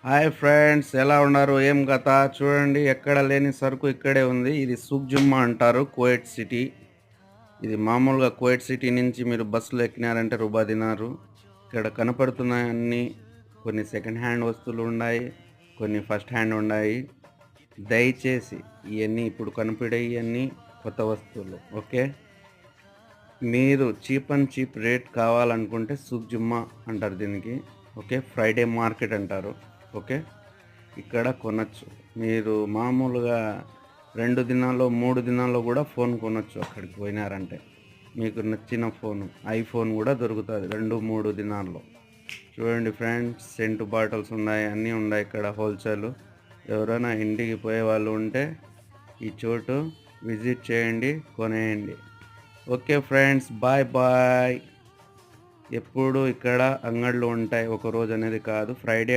Hi friends, ఎలా ఉన్నారు? ఏం కథ? చూడండి, ఎక్కడ లేని సరుకు ఇక్కడే ఉంది. ఇది సూక్ జుమ్మా అంటారు, కువైట్ సిటీ. ఇది మామూలుగా కువైట్ సిటీ నుంచి మీరు బస్సులో ఎక్కినారంటే రూబా దినారు. ఇక్కడ కనపడుతున్నాయన్నీ కొన్ని సెకండ్ హ్యాండ్ వస్తువులు ఉన్నాయి, కొన్ని ఫస్ట్ హ్యాండ్ ఉన్నాయి. దయచేసి ఇవన్నీ ఇప్పుడు కనపడేవన్నీ కొత్త వస్తువులు. ఓకే, మీరు చీప్ అండ్ చీప్ రేట్ కావాలనుకుంటే సూక్ జుమ్మా అంటారు దీనికి. ఓకే, ఫ్రైడే మార్కెట్ అంటారు. ఓకే, ఇక్కడ కొనొచ్చు. మీరు మామూలుగా 2 దినాల్లో 3 దినాల్లో కూడా ఫోన్ కొనొచ్చు. అక్కడికి పోయినారంటే మీకు నచ్చిన ఫోను ఐఫోన్ కూడా దొరుకుతుంది 2-3 దినాల్లో. చూడండి ఫ్రెండ్స్, సెంటు బాటిల్స్ ఉన్నాయి, అన్నీ ఉన్నాయి ఇక్కడ హోల్సేల్. ఎవరైనా ఇంటికి పోయే వాళ్ళు ఉంటే ఈ చోటు విజిట్ చేయండి, కొనేయండి. Okay friends, bye bye. ఎప్పుడు ఇక్కడ అంగళ్ళు ఉంటాయి, ఒక రోజు అనేది కాదు. ఫ్రైడే